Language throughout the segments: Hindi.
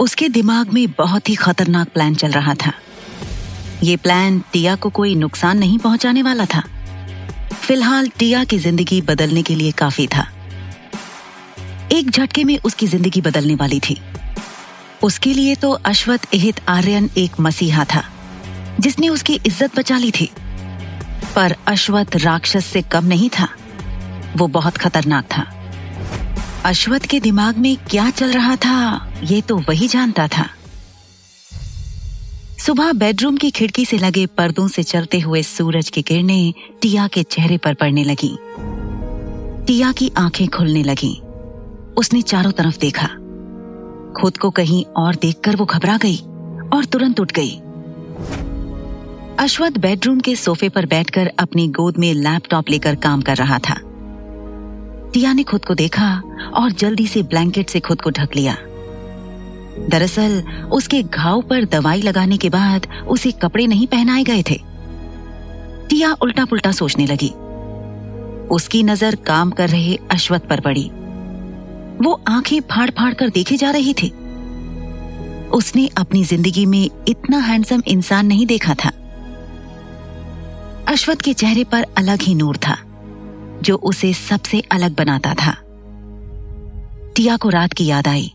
उसके दिमाग में बहुत ही खतरनाक प्लान चल रहा था। ये प्लान टिया को कोई नुकसान नहीं पहुंचाने वाला था। फिलहाल टिया की जिंदगी बदलने के लिए काफी था। एक झटके में उसकी जिंदगी बदलने वाली थी। उसके लिए तो अश्वथ एहित आर्यन एक मसीहा था जिसने उसकी इज्जत बचा ली थी। पर अश्वथ राक्षस से कम नहीं था, वो बहुत खतरनाक था। अश्वथ के दिमाग में क्या चल रहा था ये तो वही जानता था। सुबह बेडरूम की खिड़की से लगे पर्दों से चलते हुए सूरज की किरणें टिया के चेहरे पर पड़ने लगी। टिया की आंखें खुलने लगी। उसने चारों तरफ देखा। खुद को कहीं और देखकर वो घबरा गई और तुरंत उठ गई। अश्वथ बेडरूम के सोफे पर बैठकर अपनी गोद में लैपटॉप लेकर काम कर रहा था। टिया ने खुद को देखा और जल्दी से ब्लैंकेट से खुद को ढक लिया। दरअसल उसके घाव पर दवाई लगाने के बाद उसे कपड़े नहीं पहनाए गए थे। टिया उल्टा पुल्टा सोचने लगी। उसकी नजर काम कर रहे अश्वथ पर पड़ी। वो आंखें फाड़ फाड़ कर देखे जा रही थी। उसने अपनी जिंदगी में इतना हैंडसम इंसान नहीं देखा था। अश्वथ के चेहरे पर अलग ही नूर था जो उसे सबसे अलग बनाता था। टिया को रात की याद आई।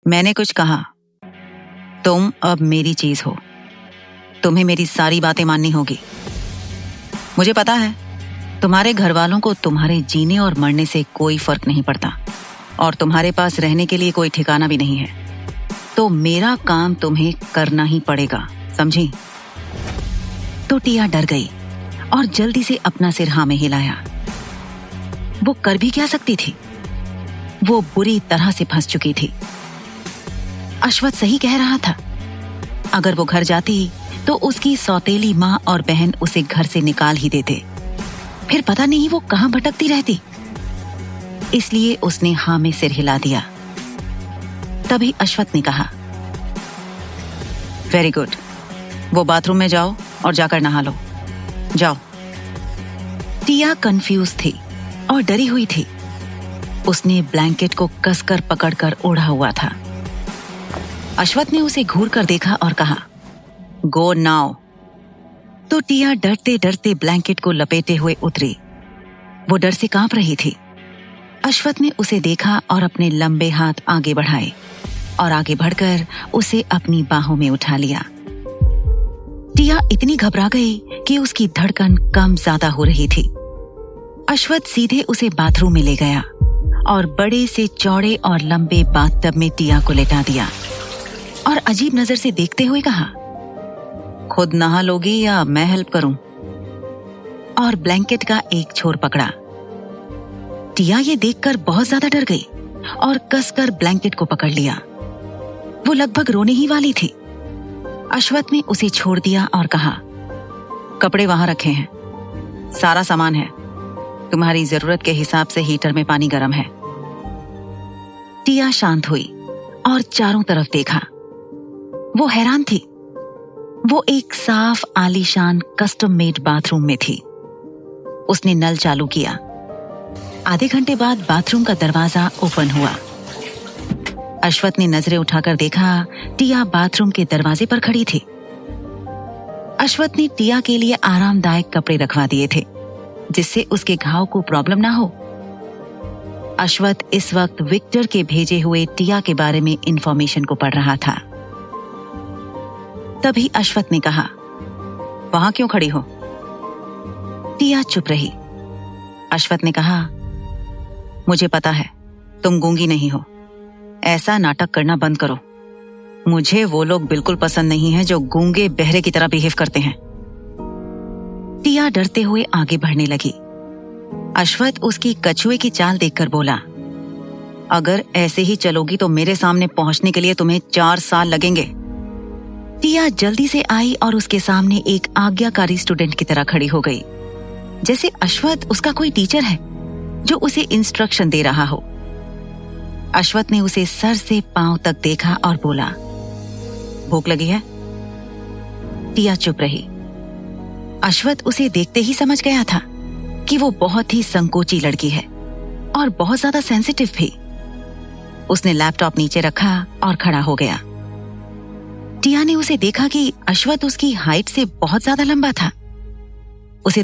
मैंने कुछ कहा? तुम अब मेरी चीज हो। तुम्हें मेरी सारी बातें माननी होगी। मुझे पता है तुम्हारे घर वालों को तुम्हारे जीने और मरने से कोई फर्क नहीं पड़ता और तुम्हारे पास रहने के लिए कोई ठिकाना भी नहीं है। तो मेरा काम तुम्हें करना ही पड़ेगा, समझी? तो टिया डर गई और जल्दी से अपना सिर हाँ में हिलाया। वो कर भी क्या सकती थी? वो बुरी तरह से फंस चुकी थी। अश्वथ सही कह रहा था। अगर वो घर जाती तो उसकी सौतेली माँ और बहन उसे घर से निकाल ही देते। फिर पता नहीं वो कहां भटकती रहती। इसलिए उसने हाँ में सिर हिला दिया। तभी अश्वथ ने कहा, वेरी गुड, वो बाथरूम में जाओ और जाकर नहा लो। जाओ। टिया कंफ्यूज थी और डरी हुई थी। उसने ब्लैंकेट को कसकर पकड़कर ओढ़ा हुआ था। अश्वथ ने उसे घूर कर देखा और कहा, गो नाउ। तो टिया डरते डरते ब्लैंकेट को लपेटे हुए उतरी। वो डर से कांप रही थी। अश्वथ ने उसे देखा और अपने लंबे हाथ आगे बढ़ाए और आगे बढ़कर उसे अपनी बाहों में उठा लिया। टिया इतनी घबरा गई कि उसकी धड़कन कम ज्यादा हो रही थी। अश्वथ सीधे उसे बाथरूम में ले गया और बड़े से चौड़े और लंबे बाथटब में टिया को लेटा दिया। और अजीब नजर से देखते हुए कहा, खुद नहा लोगी या मैं हेल्प करूं? और ब्लैंकेट का एक छोर पकड़ा। टिया ये देखकर बहुत ज्यादा डर गई और कसकर ब्लैंकेट को पकड़ लिया। वो लगभग रोने ही वाली थी। अश्वथ ने उसे छोड़ दिया और कहा, कपड़े वहां रखे हैं, सारा सामान है, तुम्हारी जरूरत के हिसाब से हीटर में पानी गर्म है। टिया शांत हुई और चारों तरफ देखा। वो हैरान थी। वो एक साफ आलीशान कस्टम मेड बाथरूम में थी। उसने नल चालू किया। आधे घंटे बाद बाथरूम का दरवाजा ओपन हुआ। अश्वथ ने नजरें उठाकर देखा, टिया बाथरूम के दरवाजे पर खड़ी थी। अश्वथ ने टिया के लिए आरामदायक कपड़े रखवा दिए थे, जिससे उसके घाव को प्रॉब्लम ना हो। अश्वथ इस वक्त विक्टर के भेजे हुए टिया के बारे में इंफॉर्मेशन को पढ़ रहा था। तभी अश्वथ ने कहा, वहां क्यों खड़ी हो? टिया चुप रही। अश्वथ ने कहा, मुझे पता है तुम गूंगी नहीं हो, ऐसा नाटक करना बंद करो। मुझे वो लोग बिल्कुल पसंद नहीं है जो गूंगे बहरे की तरह बिहेव करते हैं। टिया डरते हुए आगे बढ़ने लगी। अश्वथ उसकी कछुए की चाल देखकर बोला, अगर ऐसे ही चलोगी तो मेरे सामने पहुंचने के लिए तुम्हें 4 साल लगेंगे। टिया जल्दी से आई और उसके सामने एक आज्ञाकारी स्टूडेंट की तरह खड़ी हो गई, जैसे अश्वथ उसका कोई टीचर है जो उसे इंस्ट्रक्शन दे रहा हो। अश्वथ ने उसे सर से पांव तक देखा और बोला, भूख लगी है? टिया चुप रही। अश्वथ उसे देखते ही समझ गया था कि वो बहुत ही संकोची लड़की है और बहुत ज्यादा सेंसिटिव भी। उसने लैपटॉप नीचे रखा और खड़ा हो गया। टिया ने उसे देखा कि अश्वथ उसकी हाइट से बहुत ज्यादा लंबा था। उसे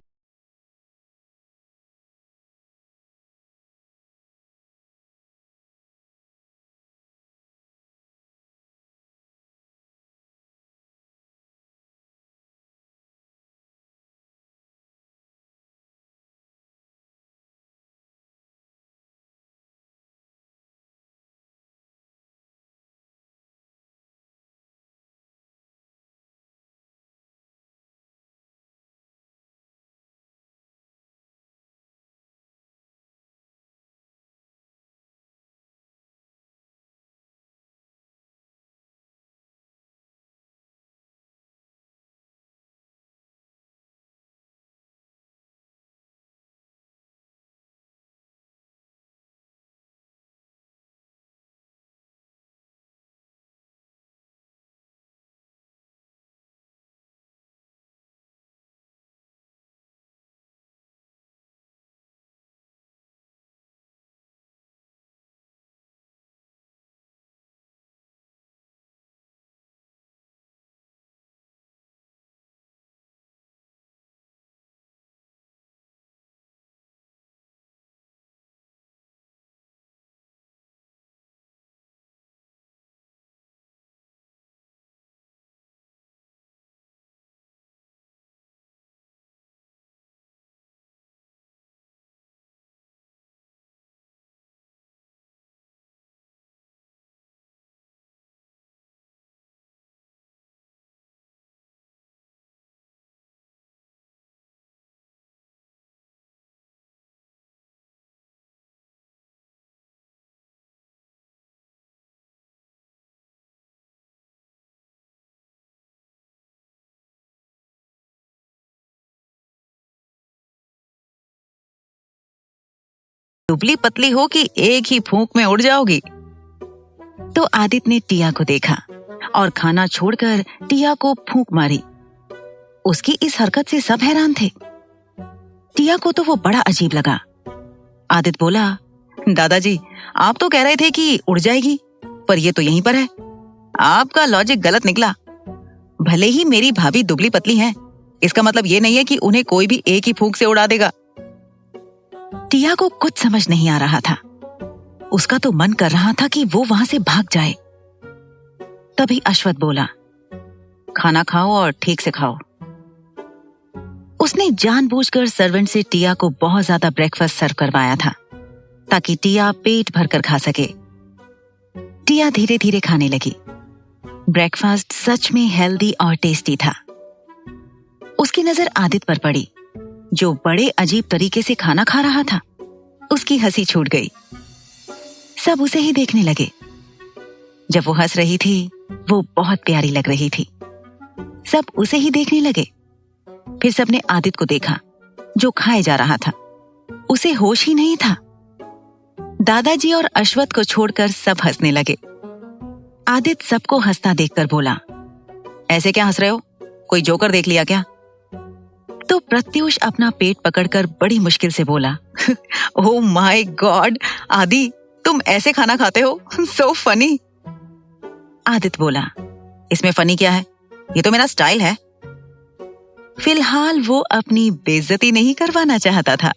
दुबली पतली हो कि एक ही फूंक में उड़ जाओगी। तो आदित्य ने टिया को देखा और खाना छोड़कर टिया को फूंक मारी। उसकी इस हरकत से सब हैरान थे। टिया को तो वो बड़ा अजीब लगा। आदित्य बोला, दादाजी आप तो कह रहे थे कि उड़ जाएगी, पर ये तो यहीं पर है। आपका लॉजिक गलत निकला। भले ही मेरी भाभी दुबली पतली हैं, इसका मतलब ये नहीं है कि उन्हें कोई भी एक ही फूंक से उड़ा देगा। टिया को कुछ समझ नहीं आ रहा था। उसका तो मन कर रहा था कि वो वहां से भाग जाए। तभी अश्वथ बोला, खाना खाओ और ठीक से खाओ। उसने जानबूझकर सर्वेंट से टिया को बहुत ज्यादा ब्रेकफास्ट सर्व करवाया था, ताकि टिया पेट भरकर खा सके। टिया धीरे धीरे खाने लगी। ब्रेकफास्ट सच में हेल्दी और टेस्टी था। उसकी नजर आदित्य पर पड़ी, जो बड़े अजीब तरीके से खाना खा रहा था। उसकी हंसी छूट गई। सब उसे ही देखने लगे। जब वो हंस रही थी, वो बहुत प्यारी लग रही थी। सब उसे ही देखने लगे। फिर सबने आदित्य को देखा, जो खाए जा रहा था। उसे होश ही नहीं था। दादाजी और अश्वथ को छोड़कर सब हंसने लगे। आदित्य सबको हंसता देखकर बोला, ऐसे क्या हंस रहे हो? कोई जोकर देख लिया क्या? तो प्रत्यूष अपना पेट पकड़कर बड़ी मुश्किल से बोला, ओह माय गॉड आदि, तुम ऐसे खाना खाते हो? So funny. आदित्य बोला, इसमें फनी क्या है? ये तो मेरा स्टाइल है। फिलहाल वो अपनी बेइज्जती नहीं करवाना चाहता था।